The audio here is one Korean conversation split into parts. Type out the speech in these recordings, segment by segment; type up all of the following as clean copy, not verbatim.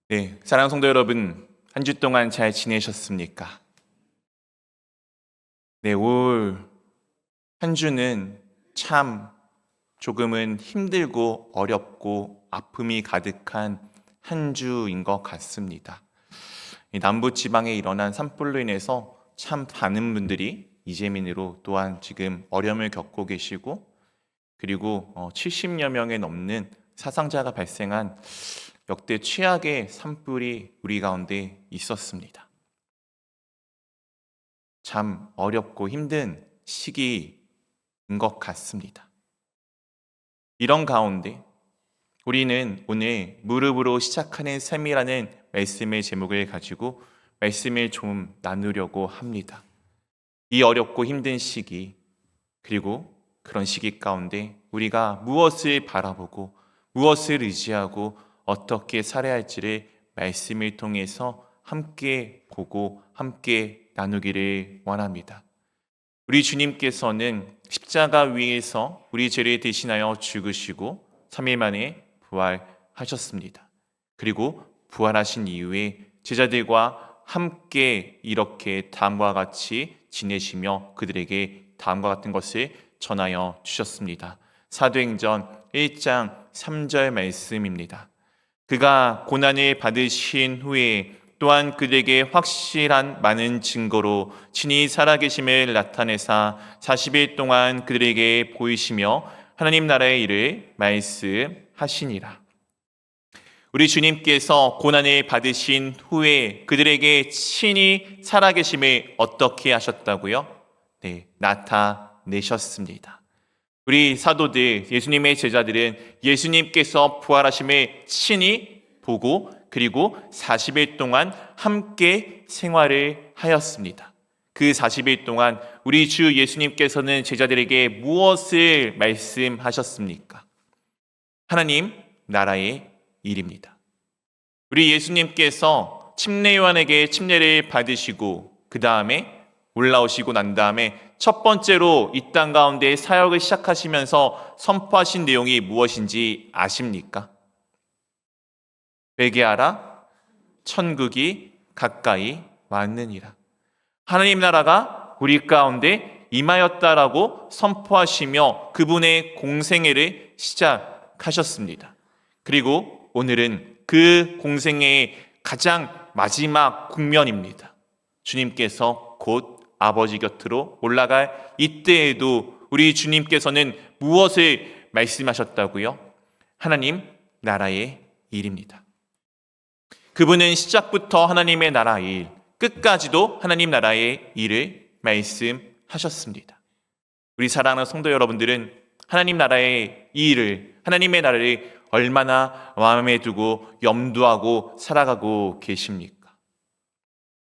네, 사랑하는 성도 여러분, 한 주 동안 잘 지내셨습니까? 네, 올 한 주는 참 조금은 힘들고 어렵고 아픔이 가득한 한 주인 것 같습니다. 이 남부 지방에 일어난 산불로 인해서 참 많은 분들이 이재민으로 또한 지금 어려움을 겪고 계시고, 그리고 70여 명에 넘는 사상자가 발생한 역대 최악의 산불이 우리 가운데 있었습니다. 참 어렵고 힘든 시기인 것 같습니다. 이런 가운데 우리는 오늘 무릎으로 시작하는 삶이라는 말씀의 제목을 가지고 말씀을 좀 나누려고 합니다. 이 어렵고 힘든 시기, 그리고 그런 시기 가운데 우리가 무엇을 바라보고 무엇을 의지하고 어떻게 살아야 할지를 말씀을 통해서 함께 보고 함께 나누기를 원합니다. 우리 주님께서는 십자가 위에서 우리 죄를 대신하여 죽으시고 3일 만에 부활하셨습니다. 그리고 부활하신 이후에 제자들과 함께 이렇게 다음과 같이 지내시며 그들에게 다음과 같은 것을 전하여 주셨습니다. 사도행전 1장 3절 말씀입니다. 그가 고난을 받으신 후에 또한 그들에게 확실한 많은 증거로 친히 살아계심을 나타내사 40일 동안 그들에게 보이시며 하나님 나라의 일을 말씀하시니라. 우리 주님께서 고난을 받으신 후에 그들에게 친히 살아계심을 어떻게 하셨다고요? 네, 나타내셨습니다. 우리 사도들, 예수님의 제자들은 예수님께서 부활하심을 친히 보고 그리고 40일 동안 함께 생활을 하였습니다. 그 40일 동안 우리 주 예수님께서는 제자들에게 무엇을 말씀하셨습니까? 하나님 나라의 일입니다. 우리 예수님께서 침례요한에게 침례를 받으시고 그 다음에 올라오시고 난 다음에 첫 번째로 이 땅 가운데 사역을 시작하시면서 선포하신 내용이 무엇인지 아십니까? 회개하라, 천국이 가까이 왔느니라. 하나님 나라가 우리 가운데 임하였다라고 선포하시며 그분의 공생애를 시작하셨습니다. 그리고 오늘은 그 공생애의 가장 마지막 국면입니다. 주님께서 곧 아버지 곁으로 올라갈 이때에도 우리 주님께서는 무엇을 말씀하셨다고요? 하나님 나라의 일입니다. 그분은 시작부터 하나님의 나라 일, 끝까지도 하나님 나라의 일을 말씀하셨습니다. 우리 사랑하는 성도 여러분들은 하나님 나라의 이 일을, 하나님의 나라를 얼마나 마음에 두고 염두하고 살아가고 계십니까?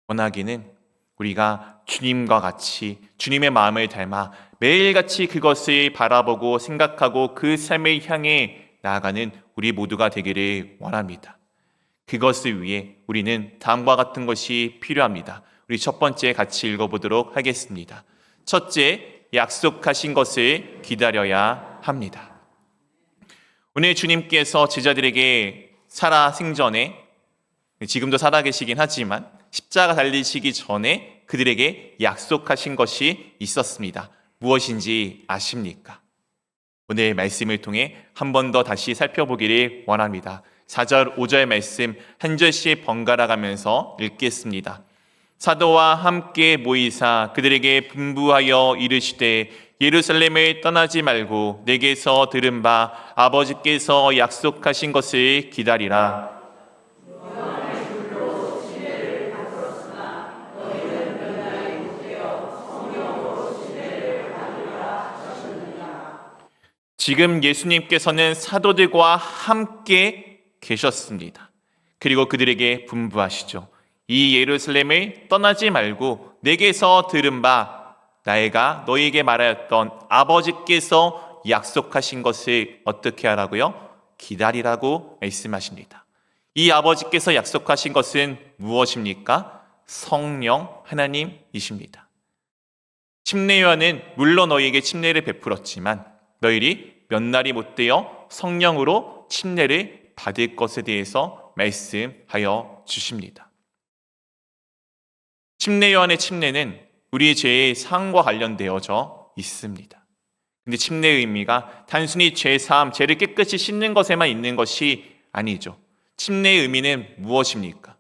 원하기는 우리가 주님과 같이 주님의 마음을 닮아 매일같이 그것을 바라보고 생각하고 그 삶을 향해 나아가는 우리 모두가 되기를 원합니다. 그것을 위해 우리는 다음과 같은 것이 필요합니다. 우리 첫 번째 같이 읽어보도록 하겠습니다. 첫째, 약속하신 것을 기다려야 합니다. 오늘 주님께서 제자들에게 살아생전에, 지금도 살아계시긴 하지만 십자가 달리시기 전에 그들에게 약속하신 것이 있었습니다. 무엇인지 아십니까? 오늘 말씀을 통해 한 번 더 다시 살펴보기를 원합니다. 4절, 5절 말씀 한 절씩 번갈아 가면서 읽겠습니다. 사도와 함께 모이사 그들에게 분부하여 이르시되 예루살렘을 떠나지 말고 내게서 들은 바 아버지께서 약속하신 것을 기다리라. 지금 예수님께서는 사도들과 함께 계셨습니다. 그리고 그들에게 분부하시죠. 이 예루살렘을 떠나지 말고 내게서 들은 바 나이가 너희에게 말하였던 아버지께서 약속하신 것을 어떻게 하라고요? 기다리라고 말씀하십니다. 이 아버지께서 약속하신 것은 무엇입니까? 성령 하나님이십니다. 침례요한은 물론 너희에게 침례를 베풀었지만 너희들이 몇 날이 못 되어 성령으로 침례를 받을 것에 대해서 말씀하여 주십니다. 침례 요한의 침례는 우리 죄의 사함과 관련되어져 있습니다. 근데 침례의 의미가 단순히 죄 사함, 죄를 깨끗이 씻는 것에만 있는 것이 아니죠. 침례의 의미는 무엇입니까?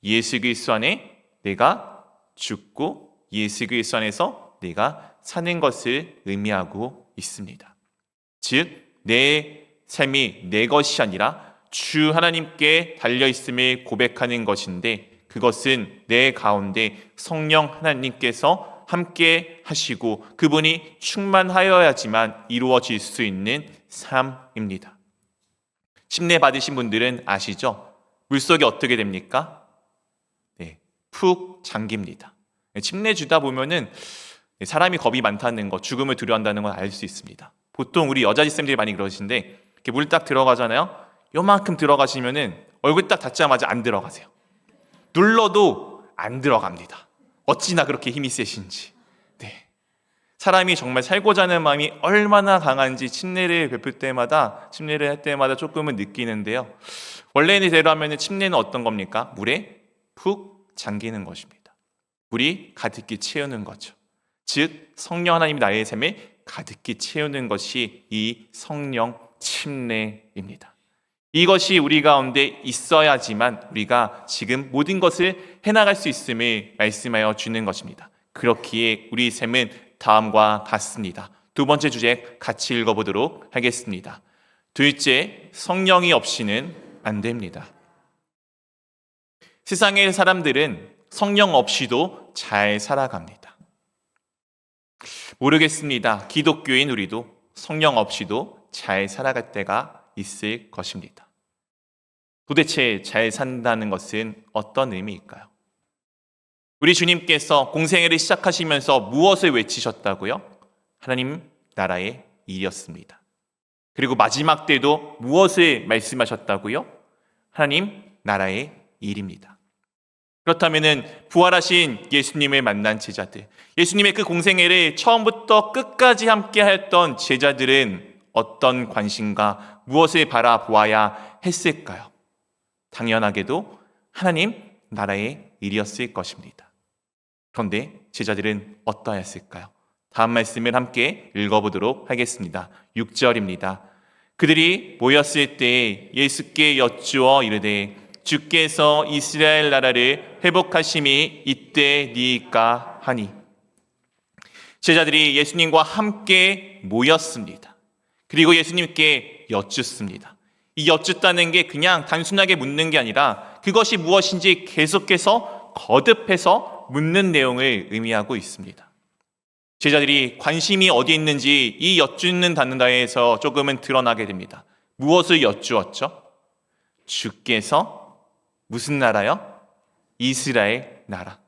예수 그리스도 안에 내가 죽고 예수 그리스도 안에서 내가 사는 것을 의미하고 있습니다. 즉, 내 삶이 내 것이 아니라 주 하나님께 달려있음을 고백하는 것인데, 그것은 내 가운데 성령 하나님께서 함께 하시고 그분이 충만하여야지만 이루어질 수 있는 삶입니다. 침례 받으신 분들은 아시죠? 물속이 어떻게 됩니까? 푹 잠깁니다. 침례 주다 보면은 사람이 겁이 많다는 거, 죽음을 두려워한다는 걸 알 수 있습니다. 보통 우리 여자 집사님들이 많이 그러시는데, 이렇게 물 딱 들어가잖아요. 요만큼 들어가시면은 얼굴 딱 닿자마자 안 들어가세요. 눌러도 안 들어갑니다. 어찌나 그렇게 힘이 세신지. 사람이 정말 살고자 하는 마음이 얼마나 강한지 침례를 할 때마다 조금은 느끼는데요. 원래는 대로 하면 침례는 어떤 겁니까? 물에 푹 잠기는 것입니다. 물이 가득히 채우는 거죠. 즉, 성령 하나님이 나의 삶에 가득히 채우는 것이 이 성령 침례입니다. 이것이 우리 가운데 있어야지만 우리가 지금 모든 것을 해나갈 수 있음을 말씀하여 주는 것입니다. 그렇기에 우리 삶은 다음과 같습니다. 두 번째 주제 같이 읽어보도록 하겠습니다. 둘째, 성령이 없이는 안 됩니다. 세상의 사람들은 성령 없이도 잘 살아갑니다. 모르겠습니다. 기독교인 우리도 성령 없이도 잘 살아갈 때가 있을 것입니다. 도대체 잘 산다는 것은 어떤 의미일까요? 우리 주님께서 공생애를 시작하시면서 무엇을 외치셨다고요? 하나님 나라의 일이었습니다. 그리고 마지막 때도 무엇을 말씀하셨다고요? 하나님 나라의 일입니다. 그렇다면 부활하신 예수님을 만난 제자들, 예수님의 그 공생애를 처음부터 끝까지 함께 했던 제자들은 어떤 관심과 무엇을 바라보아야 했을까요? 당연하게도 하나님 나라의 일이었을 것입니다. 그런데 제자들은 어떠했을까요? 다음 말씀을 함께 읽어보도록 하겠습니다. 6절입니다. 그들이 모였을 때 예수께 여쭈어 이르되 주께서 이스라엘 나라를 회복하심이 이때니까 하니. 제자들이 예수님과 함께 모였습니다. 그리고 예수님께 여쭙습니다. 이 여쭙다는 게 그냥 단순하게 묻는 게 아니라 그것이 무엇인지 계속해서 거듭해서 묻는 내용을 의미하고 있습니다. 제자들이 관심이 어디 있는지 이 여쭙는 단어에서 조금은 드러나게 됩니다. 무엇을 여쭈었죠? 주께서 무슨 나라요? 이스라엘 나라.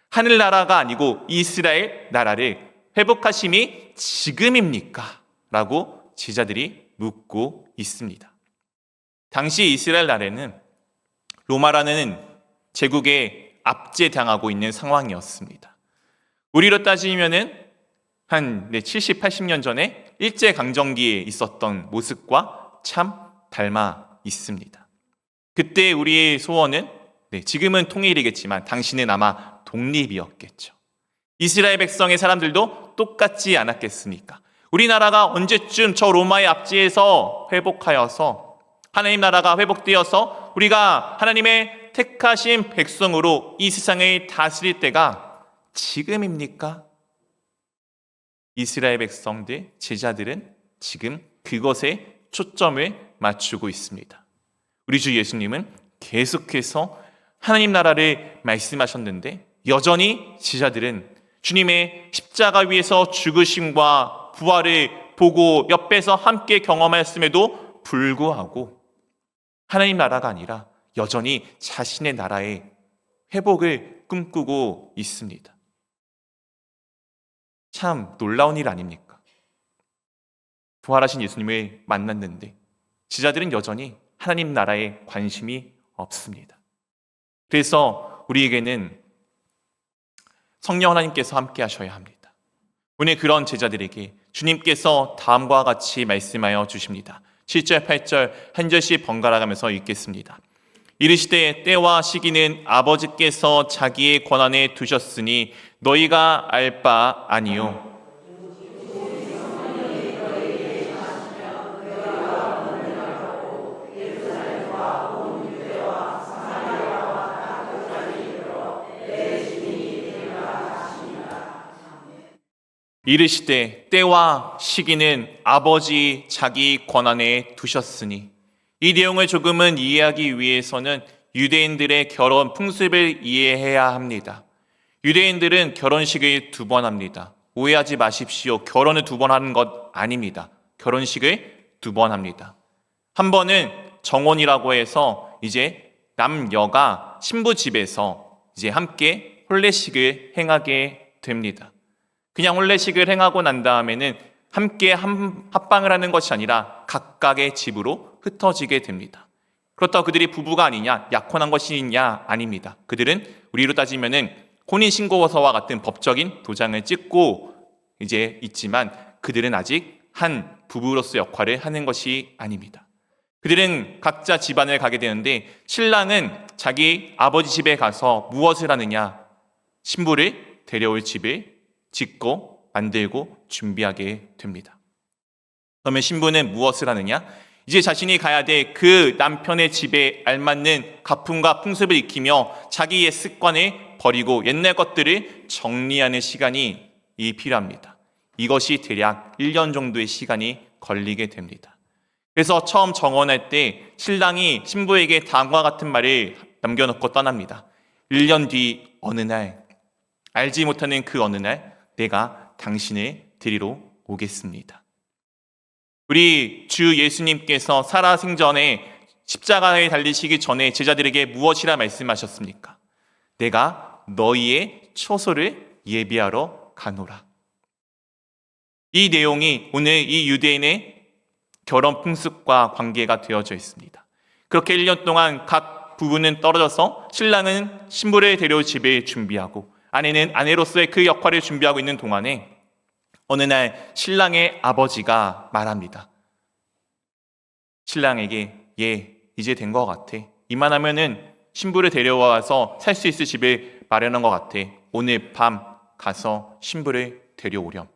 하늘나라가 아니고 이스라엘 나라를 회복하심이 지금입니까? 라고 제자들이 묻고 있습니다. 당시 이스라엘 나라는 로마라는 제국에 압제당하고 있는 상황이었습니다. 우리로 따지면은 한 70, 80년 전에 일제강점기에 있었던 모습과 참 닮아 있습니다. 그때 우리의 소원은 지금은 통일이겠지만 당시는 아마 독립이었겠죠. 이스라엘 백성의 사람들도 똑같지 않았겠습니까? 우리나라가 언제쯤 저 로마의 압제에서 회복하여서 하나님 나라가 회복되어서 우리가 하나님의 택하신 백성으로 이 세상을 다스릴 때가 지금입니까? 이스라엘 백성들, 제자들은 지금 그것에 초점을 맞추고 있습니다. 우리 주 예수님은 계속해서 하나님 나라를 말씀하셨는데 여전히 제자들은 주님의 십자가 위에서 죽으심과 부활을 보고 옆에서 함께 경험하였음에도 불구하고 하나님 나라가 아니라 여전히 자신의 나라의 회복을 꿈꾸고 있습니다. 참 놀라운 일 아닙니까? 부활하신 예수님을 만났는데 제자들은 여전히 하나님 나라에 관심이 없습니다. 그래서 우리에게는 성령 하나님께서 함께 하셔야 합니다. 오늘 그런 제자들에게 주님께서 다음과 같이 말씀하여 주십니다. 7절, 8절 한 절씩 번갈아 가면서 읽겠습니다. 이르시되 때와 시기는 아버지께서 자기의 권한에 두셨으니 너희가 알 바 아니요. 이르시되 때와 시기는 아버지 자기 권한에 두셨으니, 이 내용을 조금은 이해하기 위해서는 유대인들의 결혼 풍습을 이해해야 합니다. 유대인들은 결혼식을 2번 합니다. 오해하지 마십시오. 결혼을 2번 하는 것 아닙니다. 결혼식을 2번 합니다. 한 번은 정혼이라고 해서 이제 남녀가 신부 집에서 이제 함께 혼례식을 행하게 됩니다. 그냥 혼례식을 행하고 난 다음에는 함께 합방을 하는 것이 아니라 각각의 집으로 흩어지게 됩니다. 그렇다고 그들이 부부가 아니냐, 약혼한 것이냐? 아닙니다. 그들은 우리로 따지면은 혼인신고서와 같은 법적인 도장을 찍고 이제 있지만 그들은 아직 한 부부로서 역할을 하는 것이 아닙니다. 그들은 각자 집안을 가게 되는데, 신랑은 자기 아버지 집에 가서 무엇을 하느냐? 신부를 데려올 집을 짓고 만들고 준비하게 됩니다. 그러면 신부는 무엇을 하느냐? 이제 자신이 가야 될 그 남편의 집에 알맞는 가풍과 풍습을 익히며 자기의 습관을 버리고 옛날 것들을 정리하는 시간이 필요합니다. 이것이 대략 1년 정도의 시간이 걸리게 됩니다. 그래서 처음 정혼할 때 신랑이 신부에게 다음과 같은 말을 남겨놓고 떠납니다. 1년 뒤 어느 날, 알지 못하는 그 어느 날 내가 당신을 데리러 오겠습니다. 우리 주 예수님께서 살아생전에 십자가에 달리시기 전에 제자들에게 무엇이라 말씀하셨습니까? 내가 너희의 처소를 예비하러 가노라. 이 내용이 오늘 이 유대인의 결혼 풍습과 관계가 되어져 있습니다. 그렇게 1년 동안 각 부부는 떨어져서 신랑은 신부를 데려올 집을 준비하고 아내는 아내로서의 그 역할을 준비하고 있는 동안에 어느 날 신랑의 아버지가 말합니다. 신랑에게 이제 된 것 같아. 이만하면은 신부를 데려와서 살 수 있을 집을 마련한 것 같아. 오늘 밤 가서 신부를 데려오렴.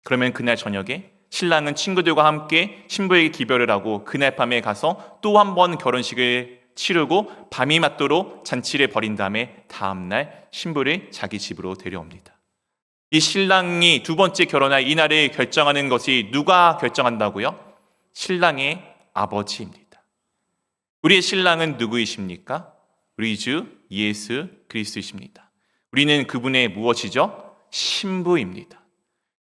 그러면 그날 저녁에 신랑은 친구들과 함께 신부에게 기별을 하고 그날 밤에 가서 또 한 번 결혼식을 치르고 밤이 맞도록 잔치를 벌인 다음에 다음날 신부를 자기 집으로 데려옵니다. 이 신랑이 2번째 결혼할 이날을 결정하는 것이 누가 결정한다고요? 신랑의 아버지입니다. 우리의 신랑은 누구이십니까? 우리 주 예수 그리스도이십니다. 우리는 그분의 무엇이죠? 신부입니다.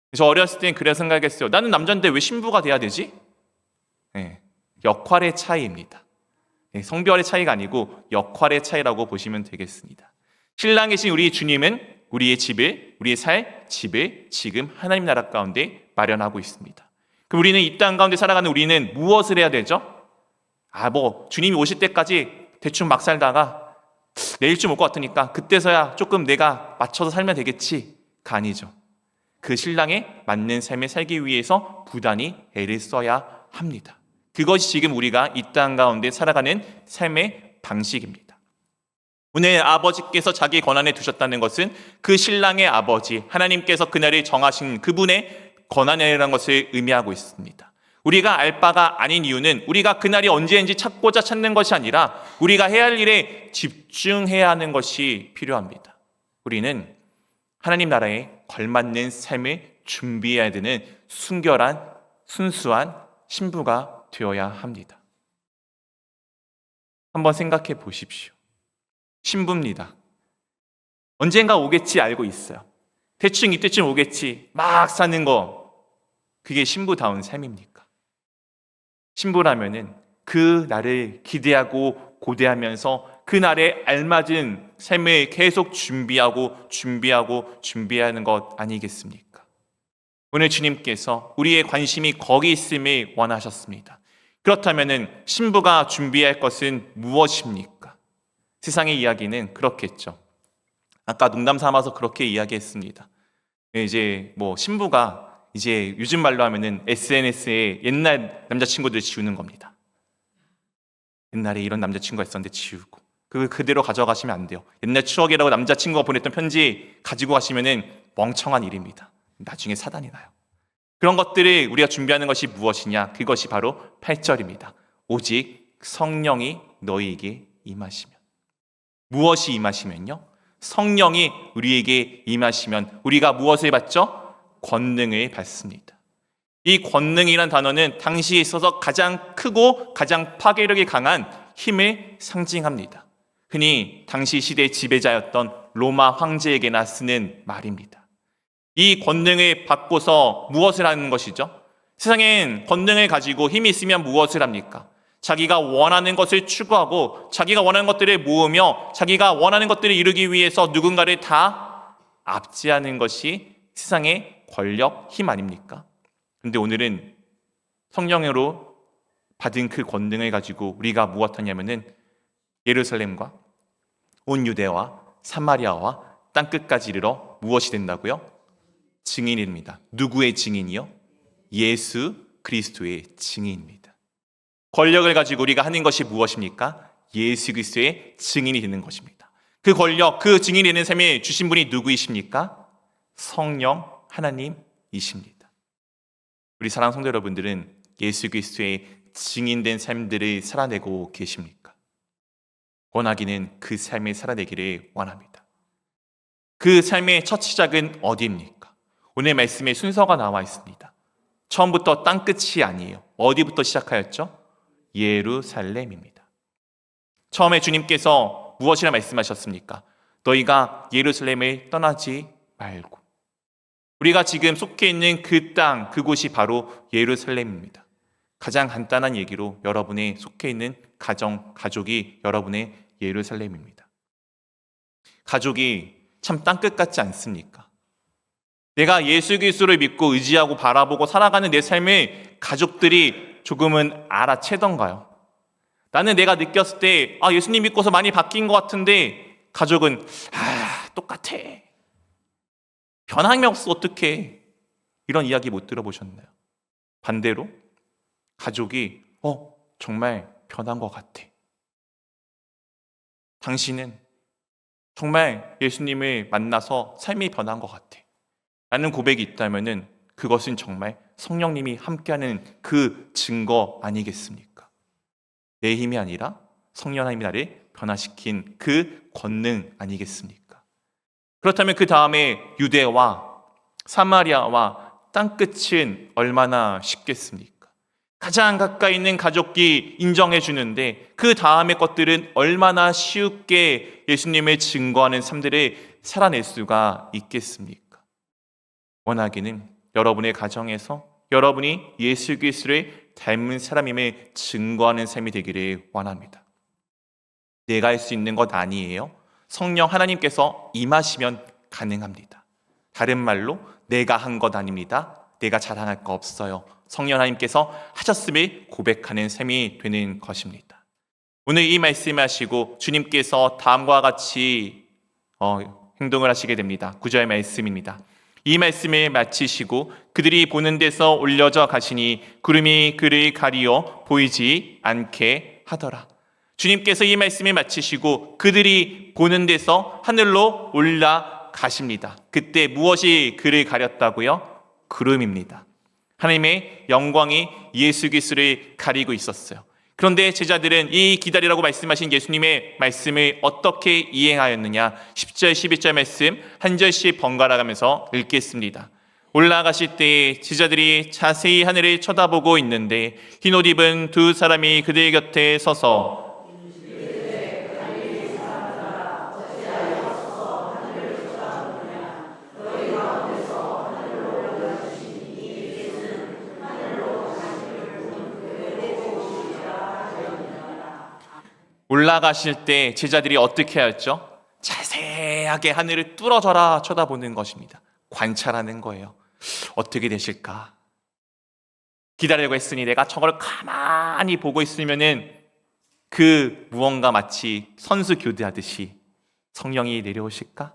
그래서 어렸을 땐 그래 생각했어요. 나는 남자인데 왜 신부가 돼야 되지? 역할의 차이입니다. 성별의 차이가 아니고 역할의 차이라고 보시면 되겠습니다. 신랑이신 우리 주님은 우리의 집을, 우리의 살 집을 지금 하나님 나라 가운데 마련하고 있습니다. 그럼 우리는 이 땅 가운데 살아가는 우리는 무엇을 해야 되죠? 주님이 오실 때까지 대충 막 살다가 내일쯤 올 것 같으니까 그때서야 조금 내가 맞춰서 살면 되겠지가 아니죠. 그 신랑에 맞는 삶을 살기 위해서 부단히 애를 써야 합니다. 그것이 지금 우리가 이 땅 가운데 살아가는 삶의 방식입니다. 오늘 아버지께서 자기 권한에 두셨다는 것은 그 신랑의 아버지 하나님께서 그날을 정하신 그분의 권한이라는 것을 의미하고 있습니다. 우리가 알 바가 아닌 이유는 우리가 그날이 언제인지 찾고자 찾는 것이 아니라 우리가 해야 할 일에 집중해야 하는 것이 필요합니다. 우리는 하나님 나라에 걸맞는 삶을 준비해야 되는 순결한 순수한 신부가 되어야 합니다. 한번 생각해 보십시오. 신부입니다. 언젠가 오겠지 알고 있어요. 대충 이때쯤 오겠지 막 사는 거, 그게 신부다운 삶입니까? 신부라면은 그 날을 기대하고 고대하면서 그 날에 알맞은 삶을 계속 준비하는 것 아니겠습니까? 오늘 주님께서 우리의 관심이 거기 있음을 원하셨습니다. 그렇다면은 신부가 준비할 것은 무엇입니까? 세상의 이야기는 그렇겠죠. 아까 농담 삼아서 그렇게 이야기했습니다. 이제 신부가 이제 요즘 말로 하면은 SNS에 옛날 남자친구들 지우는 겁니다. 옛날에 이런 남자친구가 있었는데 지우고, 그걸 그대로 가져가시면 안 돼요. 옛날 추억이라고 남자친구가 보냈던 편지 가지고 가시면은 멍청한 일입니다. 나중에 사단이 나요. 그런 것들을 우리가 준비하는 것이 무엇이냐? 그것이 바로 8절입니다. 오직 성령이 너희에게 임하시면. 무엇이 임하시면요? 성령이 우리에게 임하시면 우리가 무엇을 받죠? 권능을 받습니다. 이 권능이란 단어는 당시에 있어서 가장 크고 가장 파괴력이 강한 힘을 상징합니다. 흔히 당시 시대의 지배자였던 로마 황제에게나 쓰는 말입니다. 이 권능을 받고서 무엇을 하는 것이죠? 세상엔 권능을 가지고 힘이 있으면 무엇을 합니까? 자기가 원하는 것을 추구하고 자기가 원하는 것들을 모으며 자기가 원하는 것들을 이루기 위해서 누군가를 다 압제하는 것이 세상의 권력, 힘 아닙니까? 그런데 오늘은 성령으로 받은 그 권능을 가지고 우리가 무엇하냐면은 예루살렘과 온 유대와 사마리아와 땅끝까지 이르러 무엇이 된다고요? 증인입니다. 누구의 증인이요? 예수 그리스도의 증인입니다. 권력을 가지고 우리가 하는 것이 무엇입니까? 예수 그리스도의 증인이 되는 것입니다. 그 권력, 그 증인이 되는 삶에 주신 분이 누구이십니까? 성령 하나님이십니다. 우리 사랑하는 성도 여러분들은 예수 그리스도의 증인된 삶들을 살아내고 계십니까? 원하기는 그 삶을 살아내기를 원합니다. 그 삶의 첫 시작은 어디입니까? 오늘 말씀에 순서가 나와 있습니다. 처음부터 땅끝이 아니에요. 어디부터 시작하였죠? 예루살렘입니다. 처음에 주님께서 무엇이라 말씀하셨습니까? 너희가 예루살렘을 떠나지 말고. 우리가 지금 속해 있는 그 땅, 그곳이 바로 예루살렘입니다. 가장 간단한 얘기로 여러분의 속해 있는 가족이 여러분의 예루살렘입니다. 가족이 참 땅끝 같지 않습니까? 내가 예수 그리스도를 믿고 의지하고 바라보고 살아가는 내 삶을 가족들이 조금은 알아채던가요? 나는 내가 느꼈을 때 예수님 믿고서 많이 바뀐 것 같은데 가족은 똑같아. 변함이 없어 어떡해. 이런 이야기 못 들어보셨나요? 반대로 가족이 정말 변한 것 같아. 당신은 정말 예수님을 만나서 삶이 변한 것 같아. 라는 고백이 있다면은 그것은 정말 성령님이 함께하는 그 증거 아니겠습니까? 내 힘이 아니라 성령 하나님이 나를 변화시킨 그 권능 아니겠습니까? 그렇다면 그 다음에 유대와 사마리아와 땅끝은 얼마나 쉽겠습니까? 가장 가까이 있는 가족이 인정해 주는데 그 다음의 것들은 얼마나 쉽게 예수님을 증거하는 삶들을 살아낼 수가 있겠습니까? 원하기는 여러분의 가정에서 여러분이 예수 그리스도를 닮은 사람임을 증거하는 삶이 되기를 원합니다. 내가 할 수 있는 것 아니에요. 성령 하나님께서 임하시면 가능합니다. 다른 말로 내가 한 것 아닙니다. 내가 자랑할 거 없어요. 성령 하나님께서 하셨음을 고백하는 삶이 되는 것입니다. 오늘 이 말씀을 하시고 주님께서 다음과 같이 행동을 하시게 됩니다. 9절 말씀입니다. 이 말씀을 마치시고 그들이 보는 데서 올려져 가시니 구름이 그를 가리어 보이지 않게 하더라. 주님께서 이 말씀을 마치시고 그들이 보는 데서 하늘로 올라가십니다. 그때 무엇이 그를 가렸다고요? 구름입니다. 하나님의 영광이 예수 그리스도를 가리고 있었어요. 그런데 제자들은 이 기다리라고 말씀하신 예수님의 말씀을 어떻게 이행하였느냐? 10절, 11절 말씀 한 절씩 번갈아 가면서 읽겠습니다. 올라가실 때에 제자들이 자세히 하늘을 쳐다보고 있는데 흰옷 입은 두 사람이 그들 곁에 서서 올라가실 때 제자들이 어떻게 하였죠? 자세하게 하늘을 뚫어져라 쳐다보는 것입니다. 관찰하는 거예요. 어떻게 되실까? 기다리고 했으니 내가 저걸 가만히 보고 있으면은 그 무언가 마치 선수 교대하듯이 성령이 내려오실까?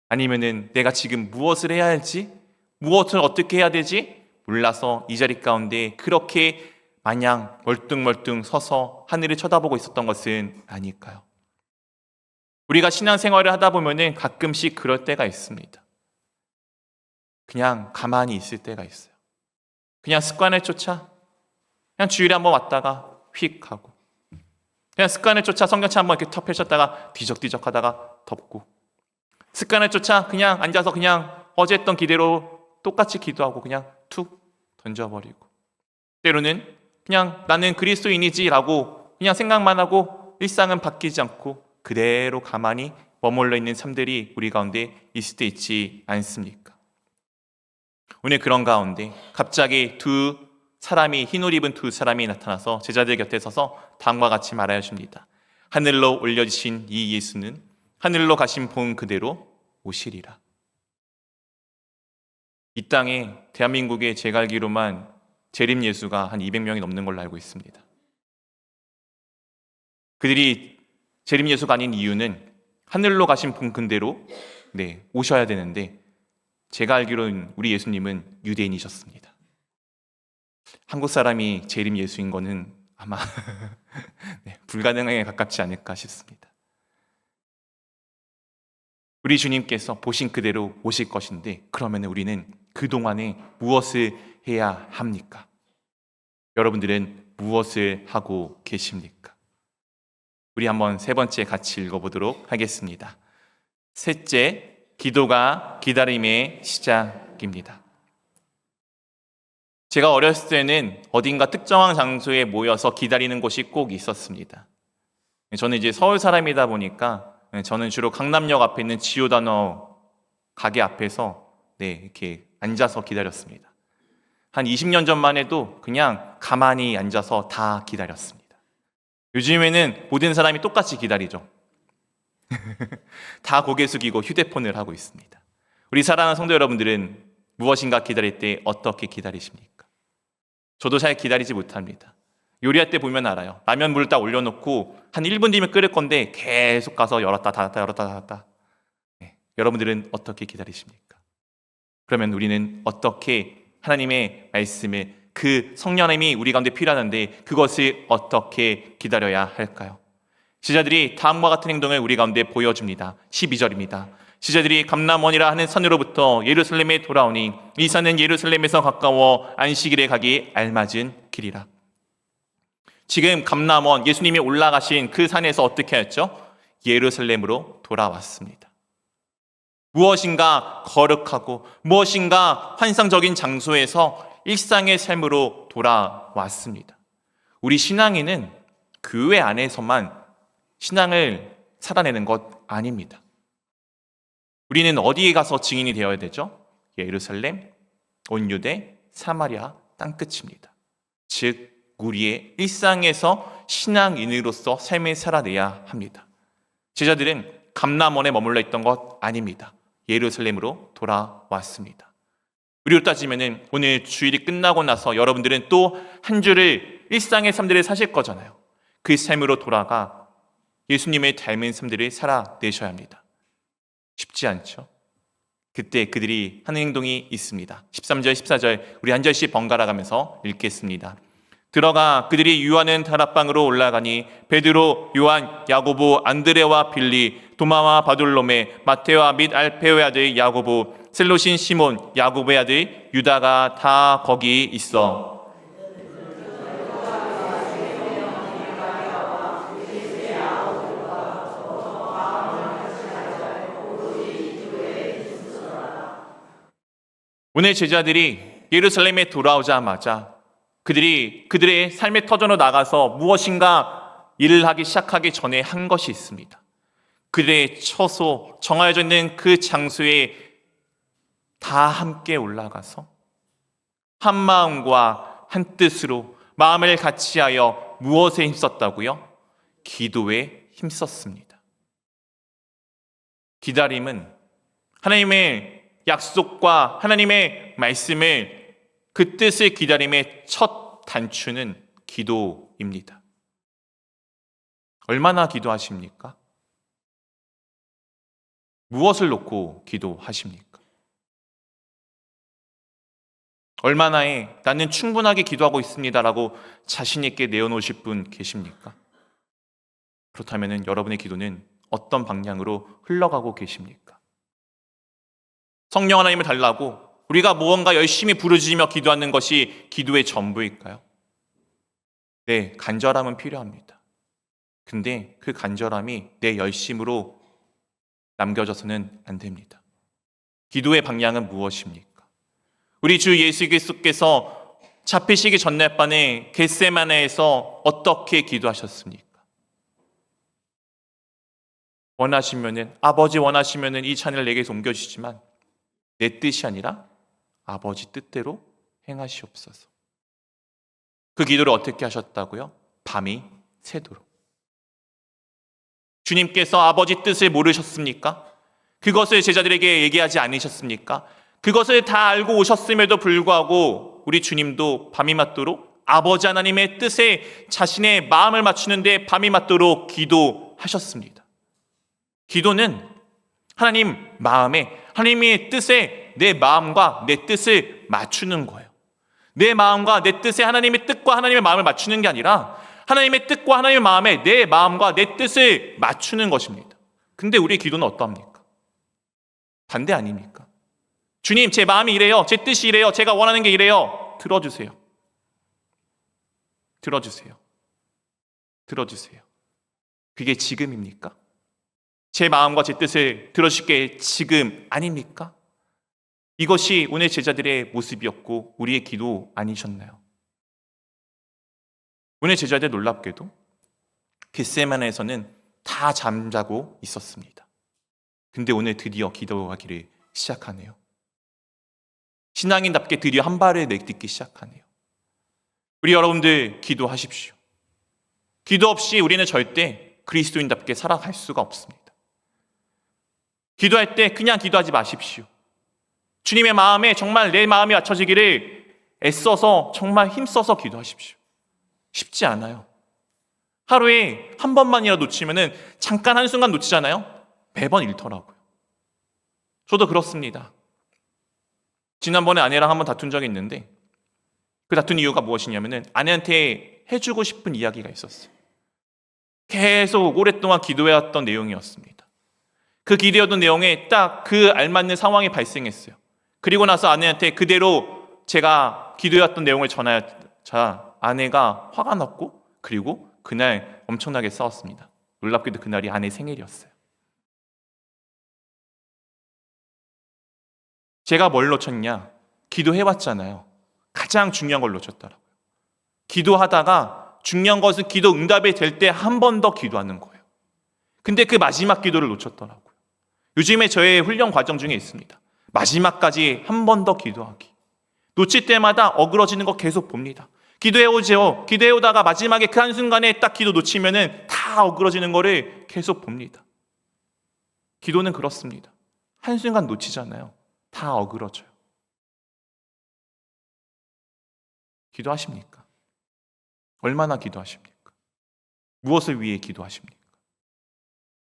아니면은 내가 지금 무엇을 해야 할지, 무엇을 어떻게 해야 되지? 몰라서 이 자리 가운데 그렇게 마냥 멀뚱멀뚱 서서 하늘을 쳐다보고 있었던 것은 아닐까요? 우리가 신앙생활을 하다 보면은 가끔씩 그럴 때가 있습니다. 그냥 가만히 있을 때가 있어요. 그냥 습관을 쫓아 그냥 주일에 한번 왔다가 휙 하고, 그냥 습관을 쫓아 성경책 한번 이렇게 터 펼쳤다가 뒤적뒤적 하다가 덮고, 습관을 쫓아 그냥 앉아서 그냥 어제 했던 기대로 똑같이 기도하고 그냥 툭 던져버리고, 때로는 그냥 나는 그리스도인이지라고 그냥 생각만 하고 일상은 바뀌지 않고 그대로 가만히 머물러 있는 삶들이 우리 가운데 있을 때 있지 않습니까? 오늘 그런 가운데 갑자기 흰옷 입은 두 사람이 나타나서 제자들 곁에 서서 다음과 같이 말하여 줍니다. 하늘로 올려지신 이 예수는 하늘로 가신 본 그대로 오시리라. 이 땅에 대한민국에 제가 알기로만 재림 예수가 한 200명이 넘는 걸로 알고 있습니다. 그들이 재림 예수가 아닌 이유는 하늘로 가신 본 그대로 오셔야 되는데, 제가 알기로는 우리 예수님은 유대인이셨습니다. 한국 사람이 재림 예수인 거는 아마 불가능에 가깝지 않을까 싶습니다. 우리 주님께서 보신 그대로 오실 것인데, 그러면 우리는 그동안에 무엇을 해야 합니까? 여러분들은 무엇을 하고 계십니까? 우리 한번 세 번째 같이 읽어보도록 하겠습니다. 셋째, 기도가 기다림의 시작입니다. 제가 어렸을 때는 어딘가 특정한 장소에 모여서 기다리는 곳이 꼭 있었습니다. 저는 이제 서울 사람이다 보니까 저는 주로 강남역 앞에 있는 지오다너 가게 앞에서 이렇게 앉아서 기다렸습니다. 한 20년 전만 해도 그냥 가만히 앉아서 다 기다렸습니다. 요즘에는 모든 사람이 똑같이 기다리죠. 다 고개 숙이고 휴대폰을 하고 있습니다. 우리 사랑하는 성도 여러분들은 무엇인가 기다릴 때 어떻게 기다리십니까? 저도 잘 기다리지 못합니다. 요리할 때 보면 알아요. 라면 물을 딱 올려놓고 한 1분 뒤면 끓일 건데 계속 가서 열었다 닫았다 열었다 닫았다. 여러분들은 어떻게 기다리십니까? 그러면 우리는 어떻게 하나님의 말씀을, 그 성령님이 우리 가운데 필요하는데 그것을 어떻게 기다려야 할까요? 제자들이 다음과 같은 행동을 우리 가운데 보여줍니다. 12절입니다. 제자들이 감람원이라 하는 산으로부터 예루살렘에 돌아오니 이 산은 예루살렘에서 가까워 안식일에 가기 알맞은 길이라. 지금 감람원, 예수님이 올라가신 그 산에서 어떻게 했죠? 예루살렘으로 돌아왔습니다. 무엇인가 거룩하고 무엇인가 환상적인 장소에서 일상의 삶으로 돌아왔습니다. 우리 신앙인은 교회 안에서만 신앙을 살아내는 것 아닙니다. 우리는 어디에 가서 증인이 되어야 되죠? 예루살렘, 온 유대, 사마리아 땅끝입니다. 즉 우리의 일상에서 신앙인으로서 삶을 살아내야 합니다. 제자들은 감람원에 머물러 있던 것 아닙니다. 예루살렘으로 돌아왔습니다. 우리로 따지면 오늘 주일이 끝나고 나서 여러분들은 또 한 주를 일상의 삶들을 사실 거잖아요. 그 삶으로 돌아가 예수님의 닮은 삶들을 살아내셔야 합니다. 쉽지 않죠? 그때 그들이 하는 행동이 있습니다. 13절, 14절 우리 한 절씩 번갈아 가면서 읽겠습니다. 들어가 그들이 유하는 다락방으로 올라가니 베드로, 요한, 야고보, 안드레와 빌리, 도마와 바돌로메, 마테와 및 알페오의 아들 야고보, 셀로신 시몬, 야고보의 아들 유다가 다 거기 있어. 오늘 제자들이 예루살렘에 돌아오자마자 그들이 그들의 삶의 터전으로 나가서 무엇인가 일을 하기 시작하기 전에 한 것이 있습니다. 그들의 처소, 정하여져 있는 그 장소에 다 함께 올라가서 한 마음과 한 뜻으로 마음을 같이하여 무엇에 힘썼다고요? 기도에 힘썼습니다. 기다림은 하나님의 약속과 하나님의 말씀을, 그 뜻을 기다림의 첫 단추는 기도입니다. 얼마나 기도하십니까? 무엇을 놓고 기도하십니까? 얼마나에 나는 충분하게 기도하고 있습니다라고 자신 있게 내어놓으실 분 계십니까? 그렇다면 여러분의 기도는 어떤 방향으로 흘러가고 계십니까? 성령 하나님을 달라고 우리가 무언가 열심히 부르짖으며 기도하는 것이 기도의 전부일까요? 네, 간절함은 필요합니다. 근데 그 간절함이 내 열심으로 남겨져서는 안 됩니다. 기도의 방향은 무엇입니까? 우리 주 예수 그리스도께서 잡히시기 전날 밤에 겟세마네에서 어떻게 기도하셨습니까? 아버지 원하시면은 이 잔을 내게서 옮겨주시지만 내 뜻이 아니라 아버지 뜻대로 행하시옵소서. 그 기도를 어떻게 하셨다고요? 밤이 새도록. 주님께서 아버지 뜻을 모르셨습니까? 그것을 제자들에게 얘기하지 않으셨습니까? 그것을 다 알고 오셨음에도 불구하고 우리 주님도 밤이 맞도록 아버지 하나님의 뜻에 자신의 마음을 맞추는데 밤이 맞도록 기도하셨습니다. 기도는 하나님 마음에, 하나님의 뜻에 내 마음과 내 뜻을 맞추는 거예요. 내 마음과 내 뜻에 하나님의 뜻과 하나님의 마음을 맞추는 게 아니라 하나님의 뜻과 하나님의 마음에 내 마음과 내 뜻을 맞추는 것입니다. 근데 우리의 기도는 어떠합니까? 반대 아닙니까? 주님, 제 마음이 이래요. 제 뜻이 이래요. 제가 원하는 게 이래요. 들어주세요. 들어주세요. 들어주세요. 그게 지금입니까? 제 마음과 제 뜻을 들어주실 게 지금 아닙니까? 이것이 오늘 제자들의 모습이었고 우리의 기도 아니셨나요? 오늘 제자들 놀랍게도 겟세마네에서는 다 잠자고 있었습니다. 근데 오늘 드디어 기도하기를 시작하네요. 신앙인답게 드디어 한 발을 내딛기 시작하네요. 우리 여러분들 기도하십시오. 기도 없이 우리는 절대 그리스도인답게 살아갈 수가 없습니다. 기도할 때 그냥 기도하지 마십시오. 주님의 마음에 정말 내 마음이 맞춰지기를 애써서 정말 힘써서 기도하십시오. 쉽지 않아요. 하루에 한 번만이라도 놓치면은 잠깐 한순간 놓치잖아요. 매번 잃더라고요. 저도 그렇습니다. 지난번에 아내랑 한번 다툰 적이 있는데 그 다툰 이유가 무엇이냐면은 아내한테 해주고 싶은 이야기가 있었어요. 계속 오랫동안 기도해왔던 내용이었습니다. 그 기도했던 내용에 딱 그 알맞는 상황이 발생했어요. 그리고 나서 아내한테 그대로 제가 기도해왔던 내용을 전하자 아내가 화가 났고 그리고 그날 엄청나게 싸웠습니다. 놀랍게도 그날이 아내 생일이었어요. 제가 뭘 놓쳤냐? 기도해왔잖아요. 가장 중요한 걸 놓쳤더라고요. 기도하다가 중요한 것은 기도 응답이 될 때 한 번 더 기도하는 거예요. 근데 그 마지막 기도를 놓쳤더라고요. 요즘에 저의 훈련 과정 중에 있습니다. 마지막까지 한 번 더 기도하기. 놓칠 때마다 어그러지는 거 계속 봅니다. 기도해오죠. 기도해오다가 마지막에 그 한순간에 딱 기도 놓치면은 다 어그러지는 거를 계속 봅니다. 기도는 그렇습니다. 한순간 놓치잖아요. 다 어그러져요. 기도하십니까? 얼마나 기도하십니까? 무엇을 위해 기도하십니까?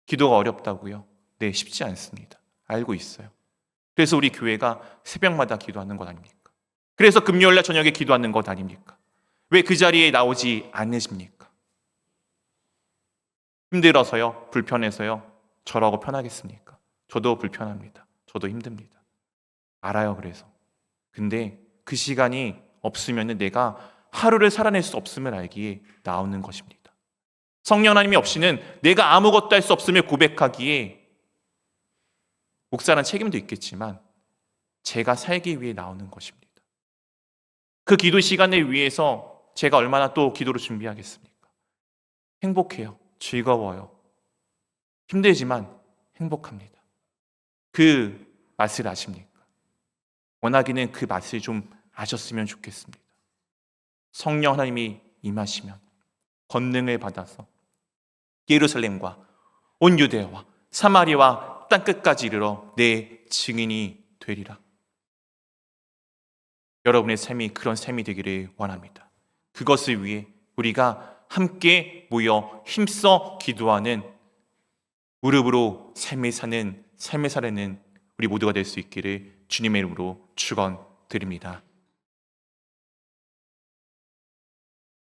기도가 어렵다고요? 네, 쉽지 않습니다. 알고 있어요. 그래서 우리 교회가 새벽마다 기도하는 것 아닙니까? 그래서 금요일날 저녁에 기도하는 것 아닙니까? 왜 그 자리에 나오지 않으십니까? 힘들어서요? 불편해서요? 저라고 편하겠습니까? 저도 불편합니다. 저도 힘듭니다. 알아요, 그래서. 근데 그 시간이 없으면 내가 하루를 살아낼 수 없음을 알기에 나오는 것입니다. 성령 하나님이 없이는 내가 아무것도 할 수 없음을 고백하기에 목사는 책임도 있겠지만 제가 살기 위해 나오는 것입니다. 그 기도 시간을 위해서 제가 얼마나 또 기도를 준비하겠습니까? 행복해요. 즐거워요. 힘들지만 행복합니다. 그 맛을 아십니까? 원하기는 그 맛을 좀 아셨으면 좋겠습니다. 성령 하나님이 임하시면 권능을 받아서 예루살렘과 온 유대와 사마리아와 땅끝까지 이르러 내 증인이 되리라. 여러분의 삶이 그런 삶이 되기를 원합니다. 그것을 위해 우리가 함께 모여 힘써 기도하는 무릎으로 삶을 사는 삶을 살아내는 우리 모두가 될 수 있기를 주님의 이름으로 축원드립니다.